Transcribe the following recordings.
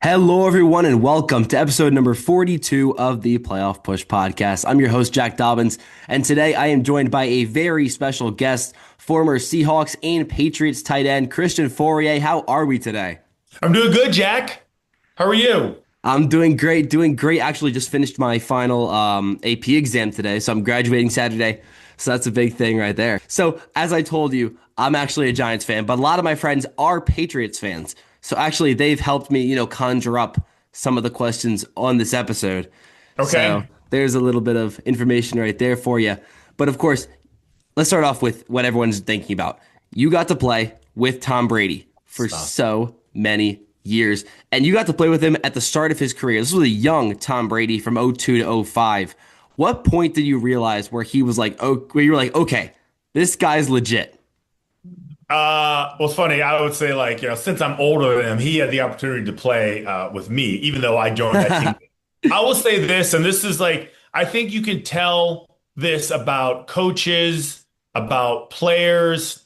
Hello, everyone, and welcome to episode number 42 of the Playoff Push podcast. I'm your host, Jack Dobbins, and today I am joined by a very special guest, former Seahawks and Patriots tight end, Christian Fauria. How are we today? I'm doing good, Jack. How are you? I'm doing great, doing great. Actually, just finished my final AP exam today, so I'm graduating Saturday. So that's a big thing right there. So, as I told you, I'm actually a Giants fan, but a lot of my friends are Patriots fans. So actually, they've helped me, conjure up some of the questions on this episode. So Okay. there's a little bit of information right there for you. But of course, let's start off with what everyone's thinking about. You got to play with Tom Brady for Stop. so many years, and you got to play with him at the start of his career. This was a young Tom Brady from '02 to '05. What point did you realize where he was like, oh, where you were like, okay, this guy's legit? Well, it's funny. I would say, since I'm older than him, he had the opportunity to play with me, even though I joined that team. I will say this, and this is I think you can tell this about coaches, about players,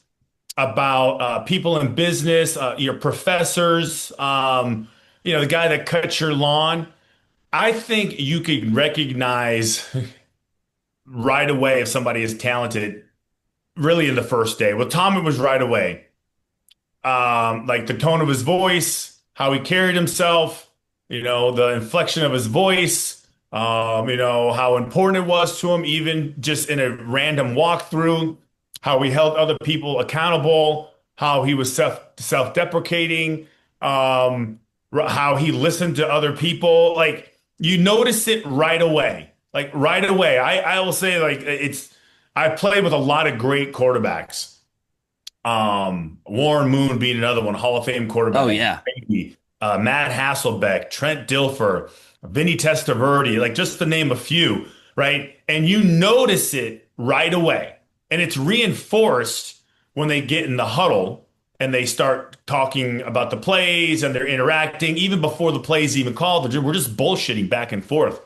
about people in business, your professors, the guy that cuts your lawn. I think you can recognize right away if somebody is talented really in the first day. With Tom, it was right away. Like the tone of his voice, how he carried himself, the inflection of his voice, how important it was to him, even just in a random walkthrough, how he held other people accountable, how he was self-deprecating, how he listened to other people. Like you notice it right away. Like right away. I will say I played with a lot of great quarterbacks. Warren Moon being another one, Hall of Fame Oh quarterback. yeah. Brady, Matt Hasselbeck, Trent Dilfer, Vinny Testaverde, like just to name a few, right? And you notice it right away. And it's reinforced when they get in the huddle and they start talking about the plays and they're interacting, even before the plays even called. We're just bullshitting back and forth.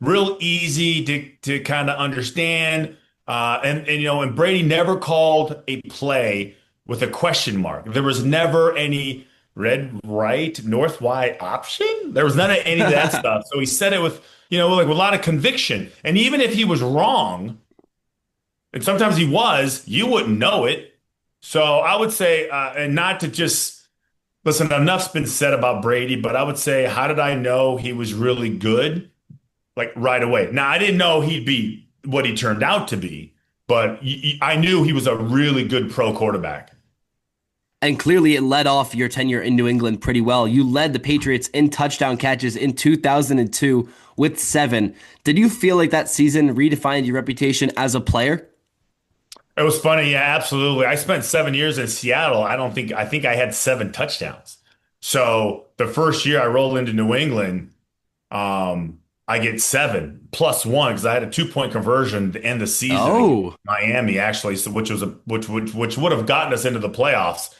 Real easy to kind of understand. And Brady never called a play with a question mark. There was never any red, right, north, wide option. There was none of any of that stuff. So he said it with, like with a lot of conviction. And even if he was wrong, and sometimes he was, you wouldn't know it. So I would say, and not to just listen, enough's been said about Brady, but I would say, how did I know he was really good? Like right away. Now, I didn't know he'd be what he turned out to be, but I knew he was a really good pro quarterback. And clearly, it led off your tenure in New England pretty well. You led the Patriots in touchdown catches in 2002 with 7. Did you feel like that season redefined your reputation as a player? It was funny. Yeah, absolutely. I spent 7 years in Seattle. I think I had 7 touchdowns. So the first year I rolled into New England, I get 7 plus 1 because I had a 2 point conversion to end the season against Oh, Miami, actually, so which would have gotten us into the playoffs,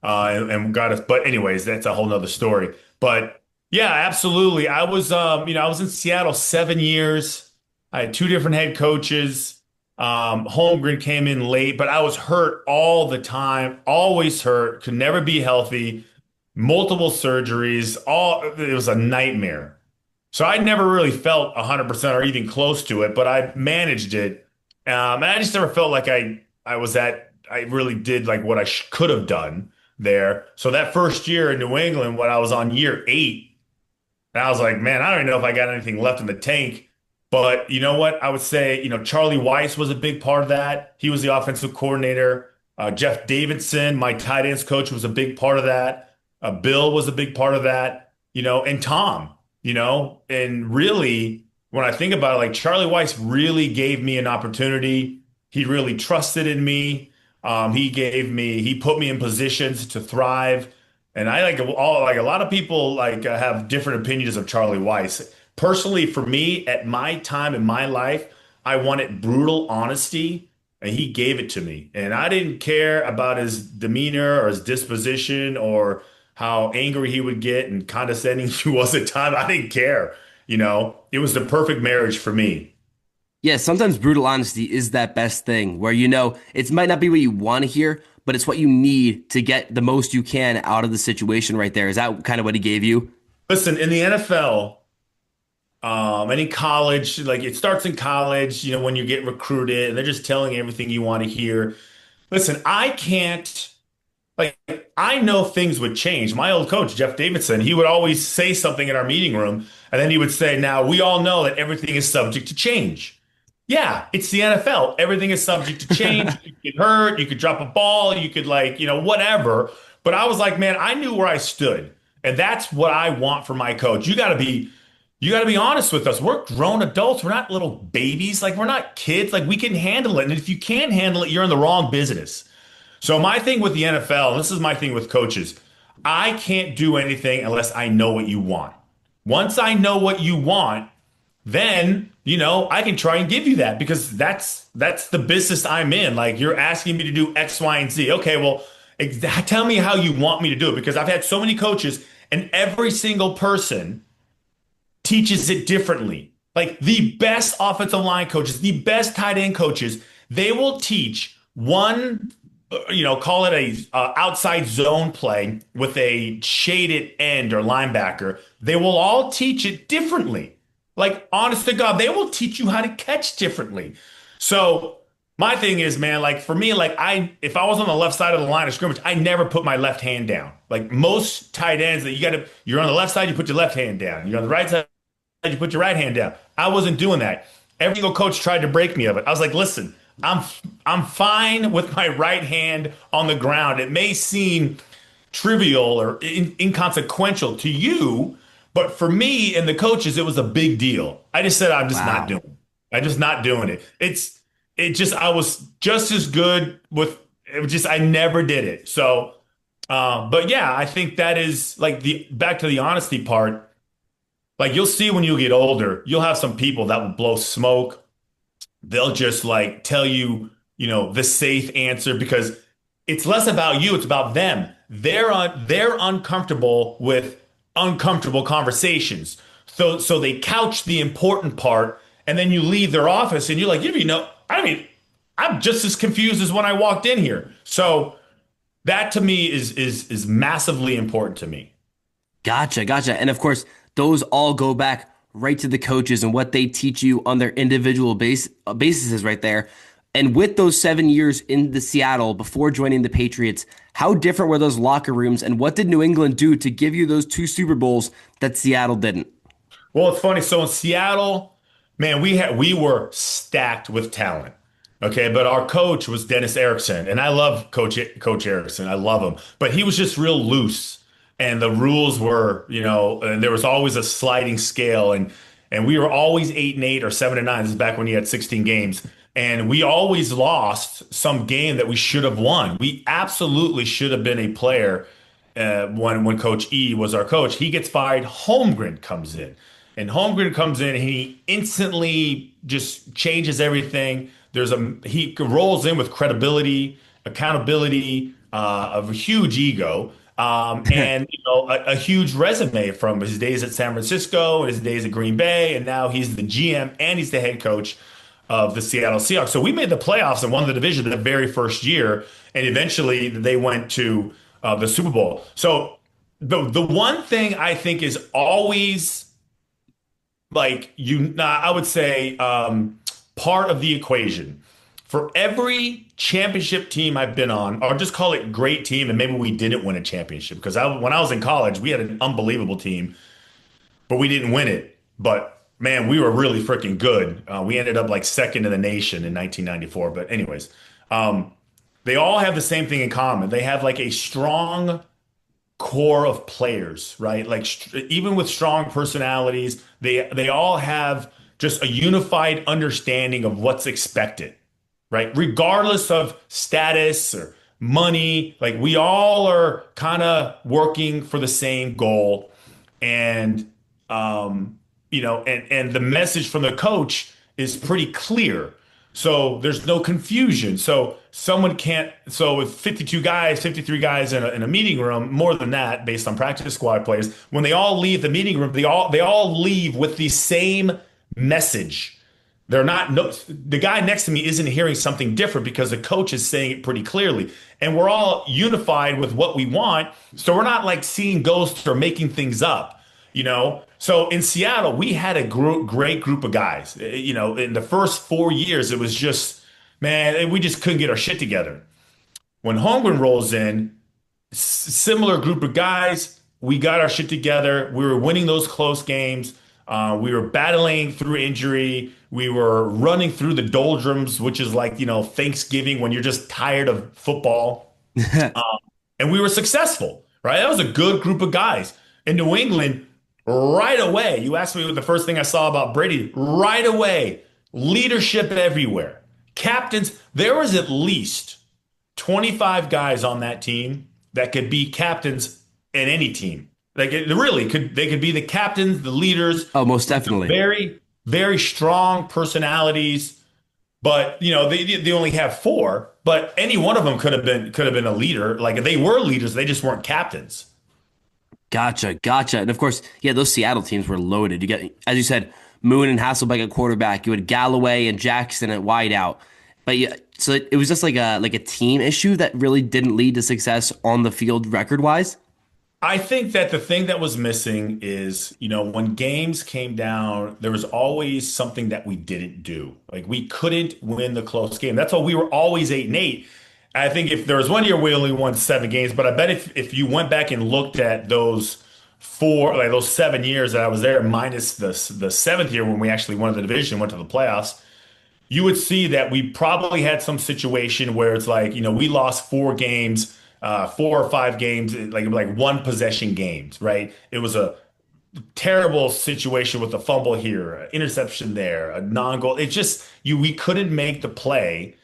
and got us. But anyways, that's a whole nother story. But yeah, absolutely. I was in Seattle 7 years. I had two different head coaches. Holmgren came in late, but I was hurt all the time, always hurt, could never be healthy, multiple surgeries, all it was a nightmare. So I never really felt 100% or even close to it, but I managed it. And I just never felt like I really did like what I could have done there. So that first year in New England, when I was on year 8, and I was like, man, I don't even know if I got anything left in the tank. But you know what? I would say, Charlie Weiss was a big part of that. He was the offensive coordinator. Jeff Davidson, my tight ends coach, was a big part of that. Bill was a big part of that, and Tom, and really, when I think about it, like Charlie Weiss really gave me an opportunity. He really trusted in me. He put me in positions to thrive. And I like a lot of people have different opinions of Charlie Weiss. Personally, for me, at my time in my life, I wanted brutal honesty, and he gave it to me. And I didn't care about his demeanor or his disposition or how angry he would get and condescending he was at times. I didn't care. It was the perfect marriage for me. yeah, sometimes brutal honesty is that best thing where it might not be what you want to hear, but it's what you need to get the most you can out of the situation right there. Is that kind of what he gave you? Listen, in the NFL, and in college, like it starts in college, when you get recruited and they're just telling you everything you want to hear. Listen, I can't. Like, I know things would change. My old coach, Jeff Davidson, he would always say something in our meeting room, and then he would say, "Now, we all know that everything is subject to change." Yeah, it's the NFL. Everything is subject to change. You could get hurt, you could drop a ball, you could, like, whatever. But I was like, man, I knew where I stood. And that's what I want for my coach. You got to be honest with us. We're grown adults. We're not little babies. Like, we're not kids. Like, we can handle it. And if you can't handle it, you're in the wrong business. So my thing with the NFL, and this is my thing with coaches, I can't do anything unless I know what you want. Once I know what you want, then, I can try and give you that because that's the business I'm in. Like, you're asking me to do X, Y, and Z. Okay, well, tell me how you want me to do it because I've had so many coaches and every single person teaches it differently. Like the best offensive line coaches, the best tight end coaches, they will teach one, call it a outside zone play with a shaded end or linebacker. They will all teach it differently. Like honest to God, they will teach you how to catch differently. So my thing is, man, like for me, like if I was on the left side of the line of scrimmage, I never put my left hand down. Like most tight ends that you're on the left side, you put your left hand down. You're on the right side, you put your right hand down. I wasn't doing that. Every single coach tried to break me of it. I was like, listen, I'm fine with my right hand on the ground. It may seem trivial or inconsequential to you, but for me and the coaches, it was a big deal. I just said I'm just not Wow. doing it. I'm just not doing it. I was just as good with it was just I never did it. So but yeah, I think that is like the back to the honesty part. Like you'll see when you get older, you'll have some people that will blow smoke. They'll just like tell you, the safe answer because it's less about you, it's about them. They're uncomfortable with uncomfortable conversations. So they couch the important part and then you leave their office and you're like, I mean, I'm just as confused as when I walked in here. So that to me is massively important to me. Gotcha, gotcha. And of course, those all go back right to the coaches and what they teach you on their individual bases right there. And with those 7 years in the Seattle before joining the Patriots, how different were those locker rooms and what did New England do to give you those two Super Bowls that Seattle didn't? Well, it's funny. So in Seattle, man, we were stacked with talent. Okay, but our coach was Dennis Erickson, and I love Coach Erickson. I love him, but he was just real loose, and the rules were, and there was always a sliding scale, and we were always 8-8 or 7-9. This is back when you had 16 games, and we always lost some game that we should have won. We absolutely should have been a player when Coach E was our coach. He gets fired. Holmgren comes in. And Holmgren comes in and he instantly just changes everything. He rolls in with credibility, accountability, of a huge ego, and a huge resume from his days at San Francisco and his days at Green Bay, and now he's the GM and he's the head coach of the Seattle Seahawks. So we made the playoffs and won the division the very first year, and eventually they went to the Super Bowl. So the one thing I think is always like I would say part of the equation for every championship team I've been on, or just call it great team, and maybe we didn't win a championship because when I was in college, we had an unbelievable team, but we didn't win it. But man, we were really freaking good. We ended up like second in the nation in 1994. But anyways, they all have the same thing in common. They have like a strong core of players, right? Like even with strong personalities, they all have just a unified understanding of what's expected, right? Regardless of status or money, like we all are kind of working for the same goal. And and the message from the coach is pretty clear. So there's no confusion. So someone can't. So with 52 guys, 53 guys in a meeting room, more than that, based on practice squad players, when they all leave the meeting room, they all leave with the same message. They're not. No, the guy next to me isn't hearing something different because the coach is saying it pretty clearly, and we're all unified with what we want. So we're not like seeing ghosts or making things up. So in Seattle, we had a great group of guys. In the first 4 years, it was just, man, we just couldn't get our shit together. When Holmgren rolls in, similar group of guys. We got our shit together. We were winning those close games. We were battling through injury. We were running through the doldrums, which is like, Thanksgiving when you're just tired of football. And we were successful, right? That was a good group of guys. In New England, right away, you asked me what the first thing I saw about Brady, right away, leadership everywhere. Captains, there was at least 25 guys on that team that could be captains in any team. Like it really could, they could be the captains, the leaders, Oh, most definitely. very, very strong personalities. But they only have four, but any one of them could have been a leader. Like they were leaders, they just weren't captains. Gotcha, gotcha. And of course, yeah, those Seattle teams were loaded. You get, as you said, Moon and Hasselbeck at quarterback. You had Galloway and Jackson at wideout. But yeah, so it was just like a team issue that really didn't lead to success on the field record wise. I think that the thing that was missing is, when games came down, there was always something that we didn't do. Like we couldn't win the close game. That's why we were always 8-8. I think if there was one year we only won 7 games, but I bet if you went back and looked at those 7 years that I was there, minus the seventh year when we actually won the division, went to the playoffs, you would see that we probably had some situation where it's like, we lost 4 games, 4 or 5 games, like one possession games, right? It was a terrible situation with a fumble here, an interception there, a non-goal. It's just we couldn't make the play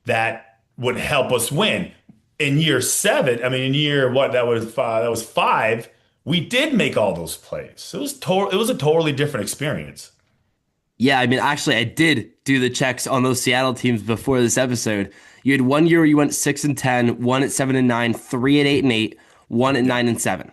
that would help us win. In year 7, I mean, in year what that was 5, we did make all those plays. It was a totally different experience. Yeah, I mean, actually, I did do the checks on those Seattle teams before this episode. You had one year where you went 6-10, one at 7-9, three at 8-8, one at 9-7.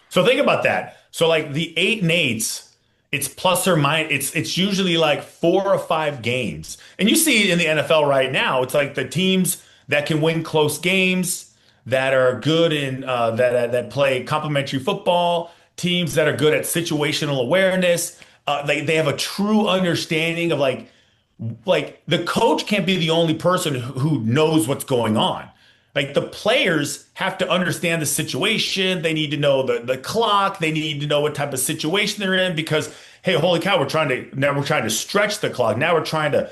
So think about that. So like the 8 and 8s, it's plus or minus. It's usually like 4 or 5 games, and you see it in the NFL right now. It's like the teams that can win close games, that are good in that play complementary football, teams that are good at situational awareness. They have a true understanding of like the coach can't be the only person who knows what's going on. Like the players have to understand the situation. They need to know the clock. They need to know what type of situation they're in because, hey, holy cow, now we're trying to stretch the clock. Now we're trying to,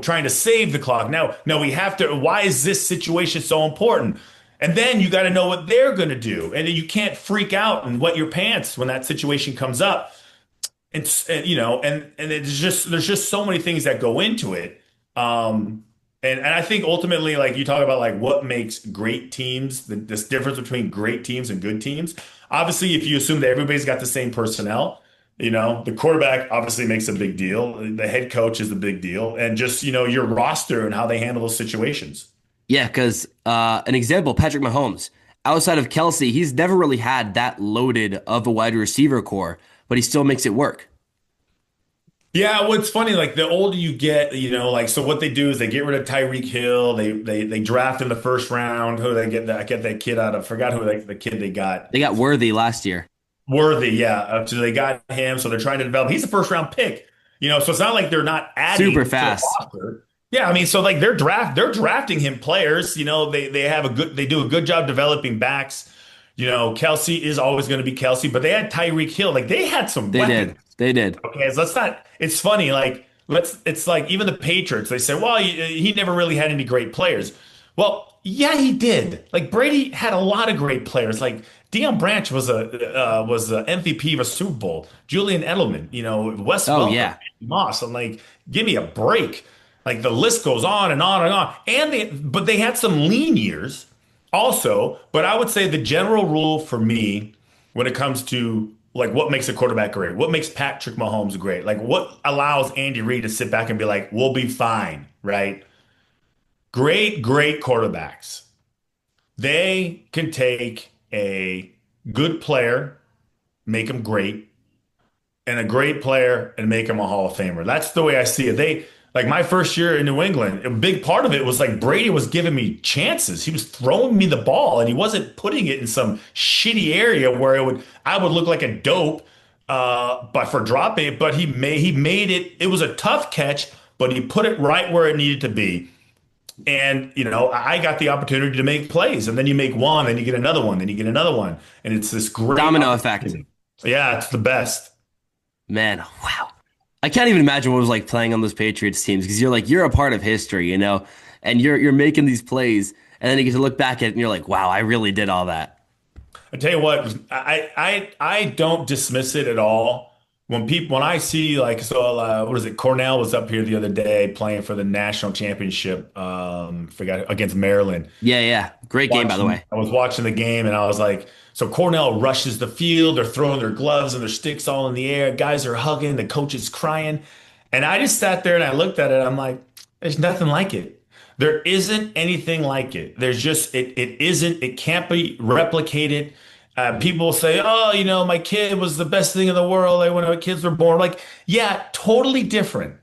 trying to save the clock. Now we have to, why is this situation so important? And then you got to know what they're going to do. And you can't freak out and wet your pants when that situation comes up. And there's just so many things that go into it. And I think ultimately, like you talk about, like what makes great teams, this difference between great teams and good teams. Obviously, if you assume that everybody's got the same personnel, the quarterback obviously makes a big deal. The head coach is a big deal, and just your roster and how they handle those situations. Yeah, because an example, Patrick Mahomes, outside of Kelsey, he's never really had that loaded of a wide receiver core, but he still makes it work. Yeah, what's funny, like the older you get, like so what they do is they get rid of Tyreek Hill. They draft in the first round. Who they get that kid out of? Forgot who the kid they got. They got Worthy last year. Worthy, yeah. So they got him. So they're trying to develop. He's a first round pick. So it's not like they're not adding Super to the fast. roster. Yeah, I mean, so like they're drafting him players. They do a good job developing backs. Kelsey is always going to be Kelsey, but they had Tyreek Hill. Like they had some They weapons. did. They did. Okay, so let's not. It's funny. Like it's like even the Patriots. They say, well, he never really had any great players. Well, yeah, he did. Like Brady had a lot of great players. Like Deion Branch was a MVP of a Super Bowl. Julian Edelman, Wes Oh, Welker, yeah. Moss. I'm like, give me a break. Like the list goes on and on and on. But they had some lean years also. But I would say the general rule for me when it comes to like what makes a quarterback great, what makes Patrick Mahomes great, like what allows Andy Reid to sit back and be like, we'll be fine, right? Great quarterbacks. They can take a good player, make him great, and a great player and make him a Hall of Famer. That's the way I see it. Like my first year in New England, a big part of it was like Brady was giving me chances. He was throwing me the ball and he wasn't putting it in some shitty area where I would look like a dope but for dropping it, but he made it. It was a tough catch, but he put it right where it needed to be. And I got the opportunity to make plays, and then you make one, then you get another one, then you get another one, and it's this great Domino effect. opportunity. Yeah, it's the best. Man, wow. I can't even imagine what it was like playing on those Patriots teams because you're a part of history, and you're making these plays, and then you get to look back at it and you're like, wow, I really did all that. I tell you what, I don't dismiss it at all. When I see like what is it? Cornell was up here the other day playing for the national championship. Forgot against Maryland. Yeah, yeah. Great game, by the way. I was watching the game and I was like, so Cornell rushes the field, they're throwing their gloves and their sticks all in the air. Guys are hugging, the coach is crying. And I just sat there and I looked at it. I'm like, there's nothing like it. There isn't anything like it. There's just it isn't, it can't be replicated. People say, oh, my kid was the best thing in the world like, when my kids were born. Like, yeah, totally different.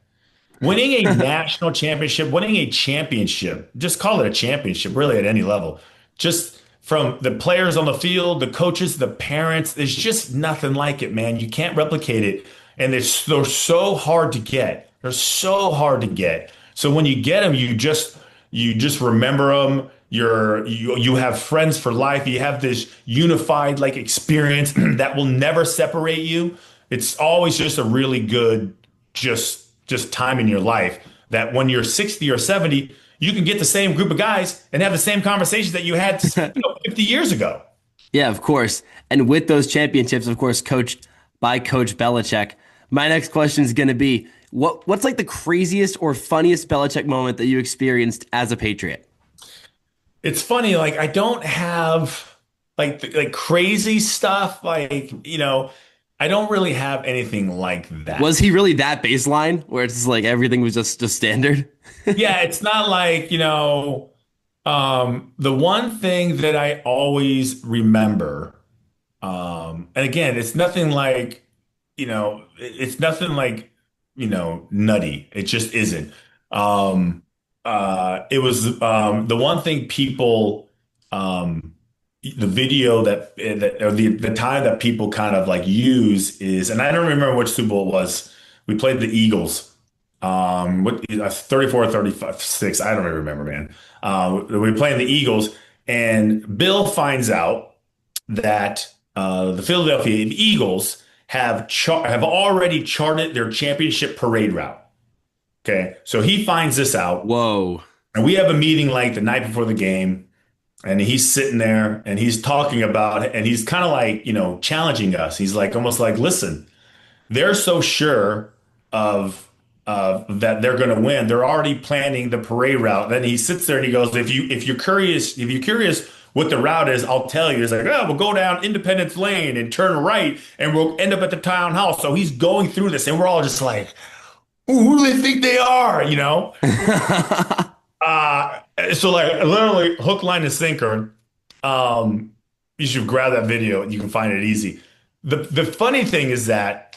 Winning a national championship, winning a championship, just call it a championship, really at any level. Just from the players on the field, the coaches, the parents, there's just nothing like it, man. You can't replicate it. And they're so hard to get. They're so hard to get. So when you get them, you just remember them. You have friends for life. You have this unified like experience that will never separate you. It's always just a really good just time in your life that when you're 60 or 70, you can get the same group of guys and have the same conversations that you had 50 years ago. Yeah, of course. And with those championships, of course, coached by Coach Belichick. My next question is going to be what's like the craziest or funniest Belichick moment that you experienced as a Patriot? It's funny, like I don't have like crazy stuff, I don't really have anything like Was that. he really that baseline where it's just like everything was just standard? Yeah, it's not like, the one thing that I always remember, and again, it's nothing like, nutty. It just isn't. It was the one thing people, um, the video that or the time that people kind of like use is, and I don't remember which Super Bowl it was. We played the Eagles. What 34 or 35, 6, I don't even remember, man. We were playing the Eagles, and Bill finds out that the Philadelphia Eagles have already charted their championship parade route. Okay, so he finds this out, Whoa. and we have a meeting like the night before the game, and he's sitting there and he's talking about it, and he's kind of like, challenging us. He's like almost like, listen, they're so sure of that they're going to win. They're already planning the parade route. Then he sits there and he goes, if you're curious what the route is, I'll tell you. He's like, oh, we'll go down Independence Lane and turn right, and we'll end up at the town hall. So he's going through this, and we're all just like, who do they think they are? So like literally hook, line, and sinker. You should grab that video. You can find it easy. The funny thing is that,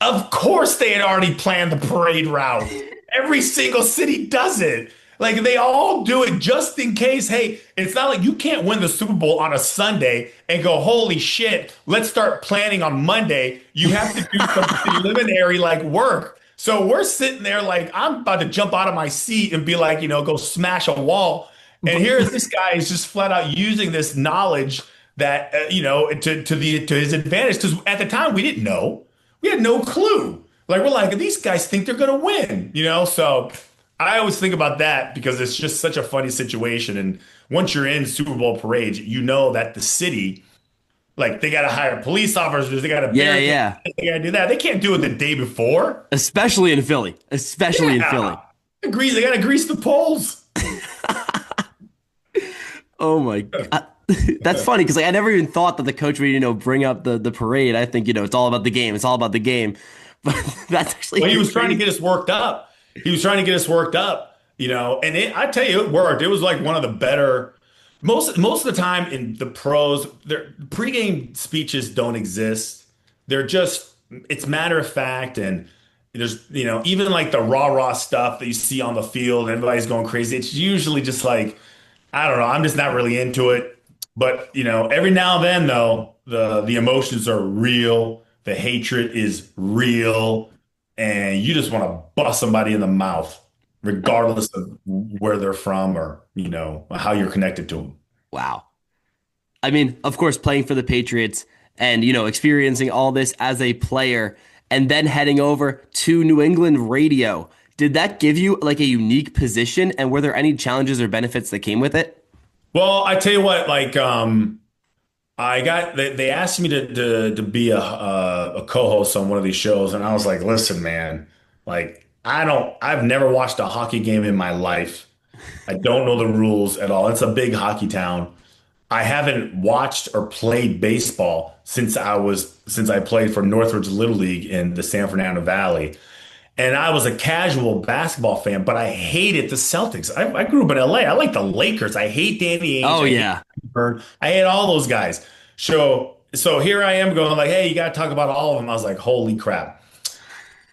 of course, they had already planned the parade route. Every single city does it. Like they all do it just in case. Hey, it's not like you can't win the Super Bowl on a Sunday and go, holy shit, let's start planning on Monday. You have to do some preliminary like work. So we're sitting there like I'm about to jump out of my seat and be like, go smash a wall. And here's this guy is just flat out using this knowledge that to his advantage. Because at the time we didn't know. We had no clue. Like we're like, these guys think they're gonna win. So I always think about that because it's just such a funny situation. And once you're in Super Bowl parades, you know that the city, like they gotta hire police officers, they gotta Yeah, barricade, yeah. they gotta do that. They can't do it the day before. Especially in Philly. Especially in Philly. Yeah. They gotta grease the poles. Oh my God. That's funny because like I never even thought that the coach would, bring up the parade. I think, it's all about the game. It's all about the game. But that's actually Well, he was trying to pretty. get us worked up. He was trying to get us worked up, and I tell you, it worked. It was like one of the better. Most of the time in the pros, their pregame speeches don't exist. They're just it's matter of fact, and there's even like the rah-rah stuff that you see on the field, everybody's going crazy. It's usually just like I don't know. I'm just not really into it. But every now and then though, the emotions are real. The hatred is real, and you just want to bust somebody in the mouth, regardless of where they're from or, how you're connected to them. Wow. I mean, of course, playing for the Patriots and, experiencing all this as a player and then heading over to New England radio. Did that give you like a unique position? And were there any challenges or benefits that came with it? Well, I tell you what, like, they asked me to be a co-host on one of these shows, and I was like, listen, man, like I've never watched a hockey game in my life. I don't know the rules at all. It's a big hockey town. I haven't watched or played baseball since I played for Northridge Little League in the San Fernando Valley. And I was a casual basketball fan, but I hated the Celtics. I grew up in LA. I like the Lakers. I hate Danny Ainge. Oh, I hate yeah. Bird. I hate all those guys. So here I am going like, hey, you got to talk about all of them. I was like, holy crap.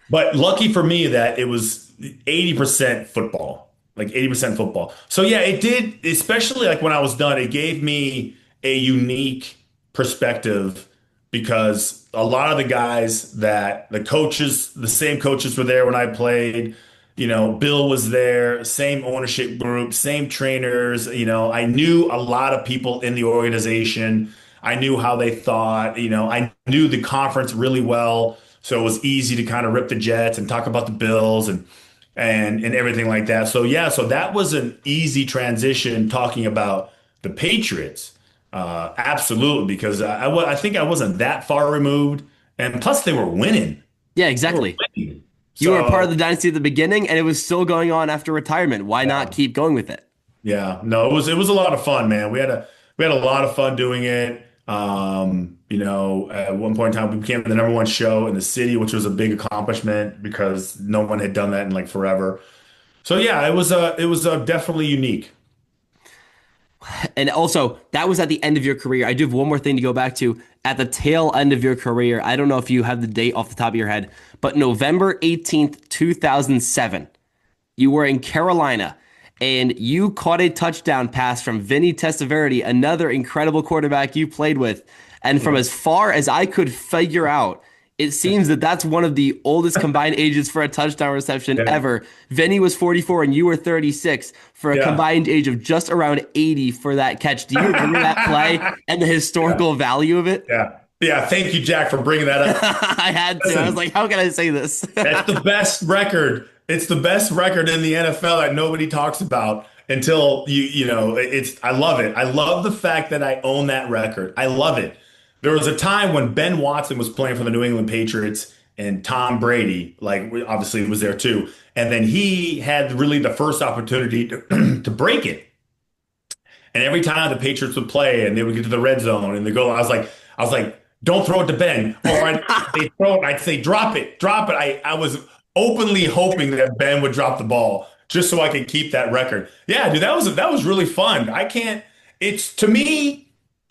But lucky for me that it was 80% football, like 80% football. So yeah, it did, especially like when I was done, it gave me a unique perspective because a lot of the guys that the coaches, the same coaches were there when I played. Bill was there, same ownership group, same trainers. I knew a lot of people in the organization. I knew how they thought. I knew the conference really well. So it was easy to kind of rip the Jets and talk about the Bills and everything like that. So yeah, so that was an easy transition talking about the Patriots. Absolutely, because I think I wasn't that far removed, and plus they were winning. Yeah, They were exactly. winning. You were a part of So the dynasty at the beginning and it was still going on after retirement. Why not yeah, keep going with it? yeah, no, it was a lot of fun, man. We had a lot of fun doing it. At one point in time, we became the number one show in the city, which was a big accomplishment because no one had done that in like forever. So yeah, it was definitely unique. And also, that was at the end of your career. I do have one more thing to go back to. At the tail end of your career, I don't know if you have the date off the top of your head, but November 18th, 2007, you were in Carolina and you caught a touchdown pass from Vinny Testaverde, another incredible quarterback you played with. And from Yeah. as far as I could figure out, it seems that that's one of the oldest combined ages for a touchdown reception Yeah. ever. Vinny was 44 and you were 36 for a Yeah. combined age of just around 80 for that catch. Do you remember that play and the Yeah. historical value of it? Yeah. Yeah. Thank you, Jack, for bringing that up. I had to. I was Listen, like, how can I say this? that's the best record. It's the best record in the NFL that nobody talks about until I love it. I love the fact that I own that record. I love it. There was a time when Ben Watson was playing for the New England Patriots and Tom Brady, like obviously was there too. And then he had really the first opportunity to, to break it. And every time the Patriots would play and they would get to the red zone and they go, I was like, don't throw it to Ben. Or they throw it, I'd say, drop it, drop it. I was openly hoping that Ben would drop the ball just so I could keep that record. Yeah, dude, that was really fun. I can't, it's to me,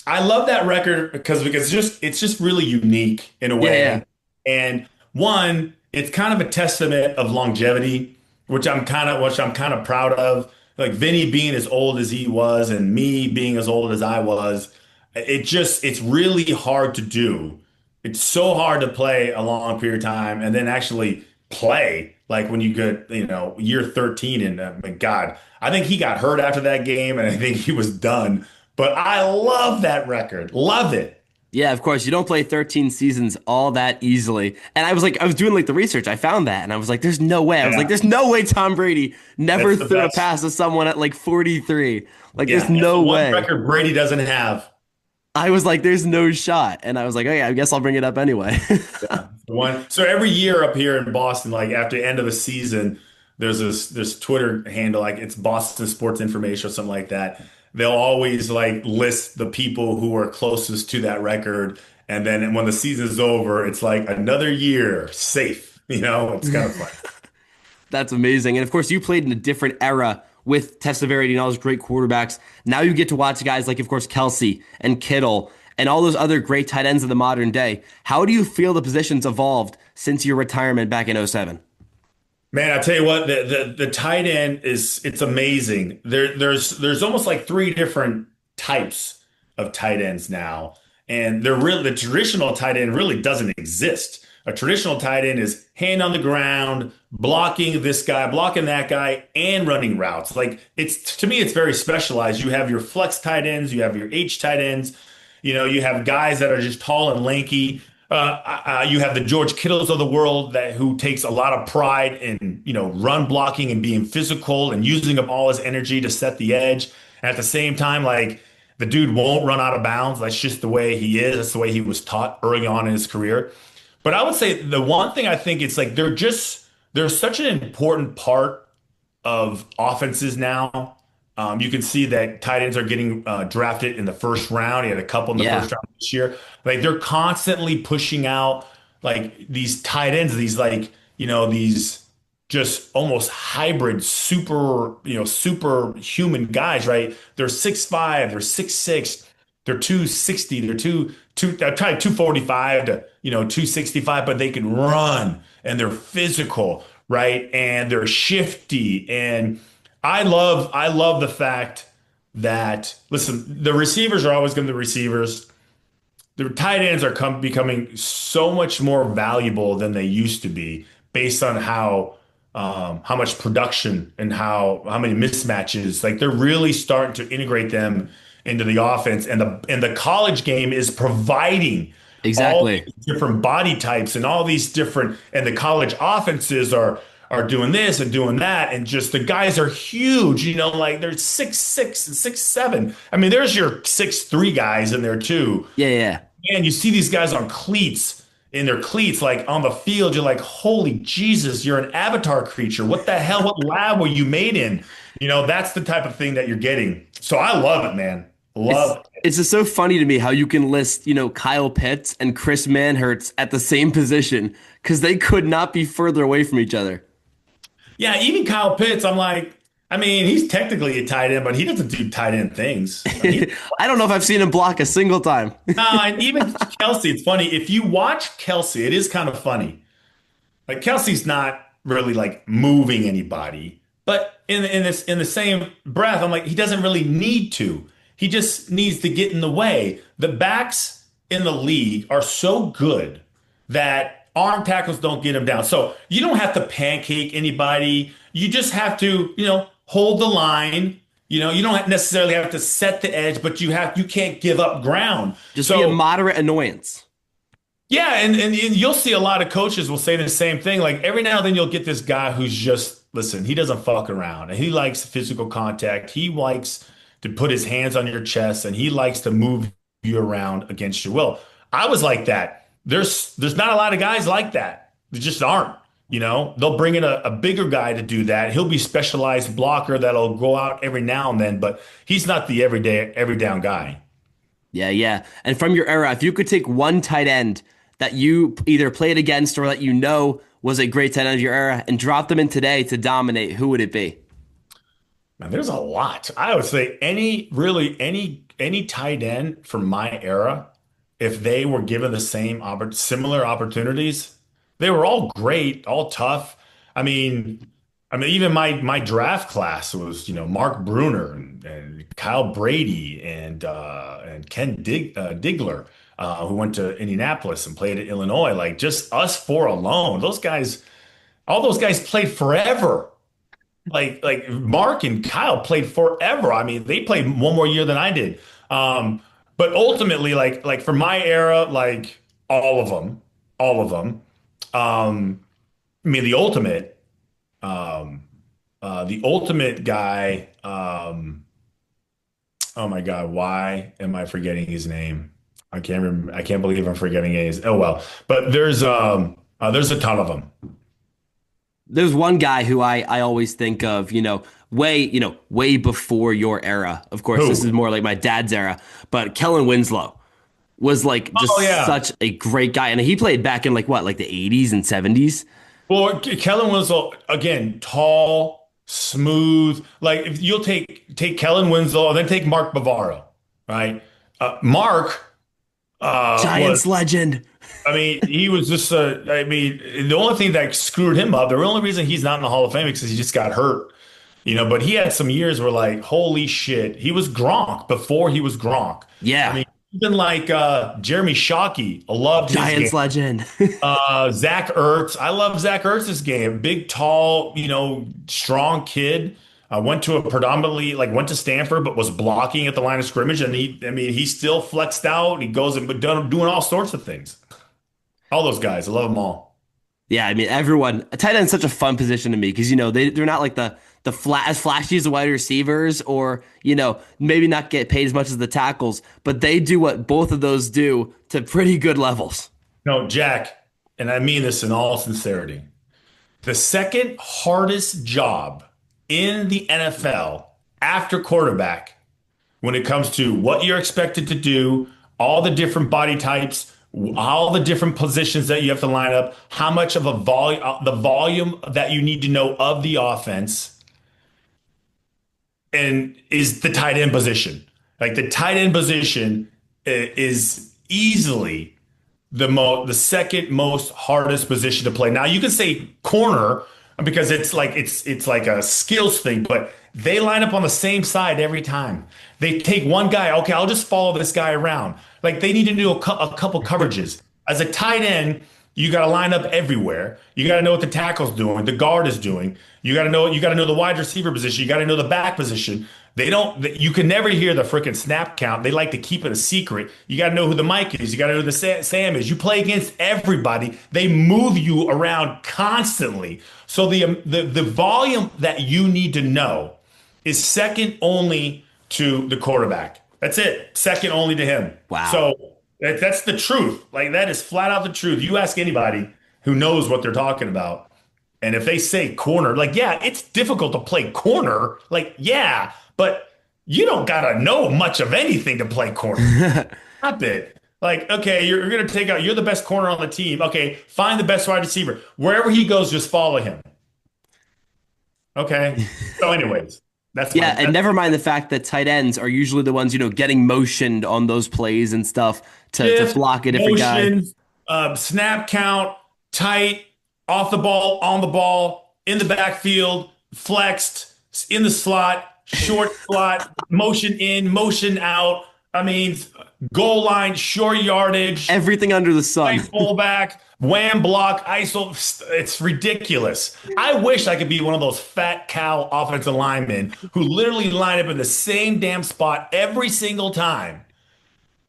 I love that record because it's just really unique in a Yeah, way. yeah. And one, it's kind of a testament of longevity, which I'm kind of proud of. Like Vinny being as old as he was and me being as old as I was, it's really hard to do. It's so hard to play a long period of time and then actually play like when you get, year 13 and my God, I think he got hurt after that game and I think he was done. But I love that record. Love it. Yeah, of course. You don't play 13 seasons all that easily. And I was doing like the research. I found that and I was like, there's no way. I was like, Yeah. there's no way Tom Brady never That's the threw a best. pass to someone at like 43. Like, there's Yeah. That's the no one way. record Brady doesn't have. I was like, there's no shot. And I was like, okay, I guess I'll bring it up anyway. Yeah. The one. So every year up here in Boston, like after the end of the season, there's this Twitter handle, like it's Boston Sports Information or something like that. They'll always like list the people who are closest to that record. And then when the season's over, it's like another year safe. It's kind of fun. That's amazing. And of course, you played in a different era with Testaverde and all those great quarterbacks. Now you get to watch guys like, of course, Kelsey and Kittle and all those other great tight ends of the modern day. How do you feel the positions evolved since your retirement back in '07? Man, I tell you what, the tight end it's amazing. There's almost like three different types of tight ends now. And the traditional tight end really doesn't exist. A traditional tight end is hand on the ground, blocking this guy, blocking that guy, and running routes. Like it's to me, it's very specialized. You have your flex tight ends, you have your H tight ends, you have guys that are just tall and lanky. You have the George Kittles of the world that who takes a lot of pride in, run blocking and being physical and using up all his energy to set the edge. And at the same time, like the dude won't run out of bounds. That's just the way he is. That's the way he was taught early on in his career. But I would say the one thing I think it's like they're such an important part of offenses now. You can see that tight ends are getting drafted in the first round. He had a couple in the Yeah, first round this year. Like they're constantly pushing out like these tight ends, these like, these just almost hybrid super human guys, right? They're 6'5", they're 6'6", they're 260, they're probably 245 to, 265, but they can run and they're physical, right? And they're shifty. And I love the fact that, listen, the receivers are always going to be the receivers. The tight ends are becoming so much more valuable than they used to be based on how much production and how many mismatches. Like they're really starting to integrate them into the offense, and the college game is providing all exactly. these different body types and all these different, and the college offenses are doing this and doing that, and just the guys are huge, like they're 6'6" and 6'7". I mean, there's your 6'3" guys in there too. Yeah, yeah. And you see these guys on cleats, in their cleats, like on the field. You're like, holy Jesus, you're an avatar creature. What the hell? What lab were you made in? That's the type of thing that you're getting. So I love it, man. It's Love it. it's just so funny to me how you can list, Kyle Pitts and Chris Manhertz at the same position because they could not be further away from each other. Yeah, even Kyle Pitts, I'm like, I mean, he's technically a tight end, but he doesn't do tight end things. I mean, I don't know if I've seen him block a single time. and even Kelsey, it's funny. If you watch Kelsey, it is kind of funny. Like Kelsey's not really like moving anybody, but in the same breath, I'm like he doesn't really need to. He just needs to get in the way. The backs in the league are so good that arm tackles don't get him down. So you don't have to pancake anybody. You just have to, hold the line. You don't necessarily have to set the edge, but you can't give up ground. Just be a So moderate annoyance. yeah, and you'll see a lot of coaches will say the same thing. Like every now and then you'll get this guy who's just, listen, he doesn't fuck around and he likes physical contact. He likes to put his hands on your chest and he likes to move you around against your will. I was like that. There's not a lot of guys like that. There just aren't. They'll bring in a bigger guy to do that. He'll be specialized blocker that'll go out every now and then, but he's not the every down guy. Yeah, yeah. And from your era, if you could take one tight end that you either played against or that was a great tight end of your era and drop them in today to dominate, who would it be? Man, there's a lot. I would say any tight end from my era, if they were given the similar opportunities, they were all great, all tough. I mean, even my draft class was, Mark Bruner and Kyle Brady and Ken Digler, who went to Indianapolis and played at Illinois. Like just us four alone, all those guys played forever. Like Mark and Kyle played forever. I mean, they played one more year than I did. But ultimately, like for my era, like all of them. I mean, the ultimate guy. Oh my God, why am I forgetting his name? I can't remember. I can't believe I'm forgetting his. Oh well, but there's a ton of them. There's one guy who I always think of, way before your era. Of course, this Who? is more like my dad's era, but Kellen Winslow was like Oh just yeah. such a great guy. And he played back in like what, like the 80s and 70s. Well, Kellen Winslow again, tall, smooth. Like if you'll take Kellen Winslow and then take Mark Bavaro, right? Mark was, Giants legend. I mean, he was just I mean, the only thing that screwed him up, the only reason he's not in the Hall of Fame is because he just got hurt, But he had some years where like, holy shit, he was Gronk before he was Gronk. I Yeah. mean, even like Jeremy Shockey, I loved his game. Giants legend. Zach Ertz, I love Zach Ertz's game. Big, tall, strong kid. Went to a predominantly went to Stanford, but was blocking at the line of scrimmage, and he still flexed out. And he goes and doing all sorts of things. All those guys, I love them all. Yeah, I mean everyone. A tight end is such a fun position to me because they're not like the flat as flashy as the wide receivers, or maybe not get paid as much as the tackles, but they do what both of those do to pretty good levels. No, Jack, and I mean this in all sincerity. The second hardest job in the NFL after quarterback, when it comes to what you're expected to do, all the different body types, all the different positions that you have to line up, how much of a volume, the volume that you need to know of the offense, and is the tight end position. Like the tight end position is easily the second most hardest position to play. Now you can say corner because it's like a skills thing, but they line up on the same side every time. They take one guy. Okay, I'll just follow this guy around. Like they need to do a couple coverages. As a tight end, you got to line up everywhere. You got to know what the tackle's doing, the guard is doing. You got to know the wide receiver position. You got to know the back position. They don't. You can never hear the freaking snap count. They like to keep it a secret. You got to know who the Mike is. You got to know who the Sam is. You play against everybody. They move you around constantly. So the volume that you need to know is second only to the quarterback. That's it. Second only to him. Wow. So that's the truth. Like that is flat out the truth. You ask anybody who knows what they're talking about, and if they say corner, like, yeah, it's difficult to play corner. Like, yeah, but you don't gotta know much of anything to play corner. Stop it. Like, okay, you're gonna take out, you're the best corner on the team. Okay, find the best wide receiver. Wherever he goes, just follow him. Okay. So, anyways, Yeah, and never mind the fact that tight ends are usually the ones, getting motioned on those plays and stuff to shift, block a different guy. motion, snap count, tight, off the ball, on the ball, in the backfield, flexed, in the slot, short slot, motion in, motion out. I mean, goal line, short yardage, Everything under the sun. tight fullback, wham block, ISO. It's ridiculous. I wish I could be one of those fat cow offensive linemen who literally line up in the same damn spot every single time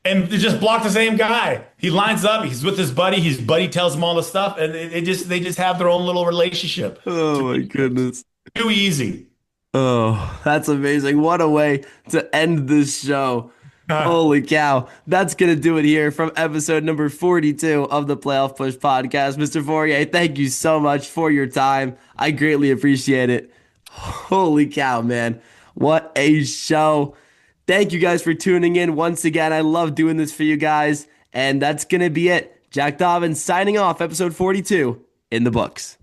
and just block the same guy. He lines up. He's with his buddy. His buddy tells him all the stuff, and they just have their own little relationship. Oh my goodness. Too easy. Oh, that's amazing. What a way to end this show. Holy cow. That's going to do it here from episode number 42 of the Playoff Push podcast. Mr. Fauria, thank you so much for your time. I greatly appreciate it. Holy cow, man. What a show. Thank you guys for tuning in once again. I love doing this for you guys. And that's going to be it. Jack Dobbins signing off, episode 42 in the books.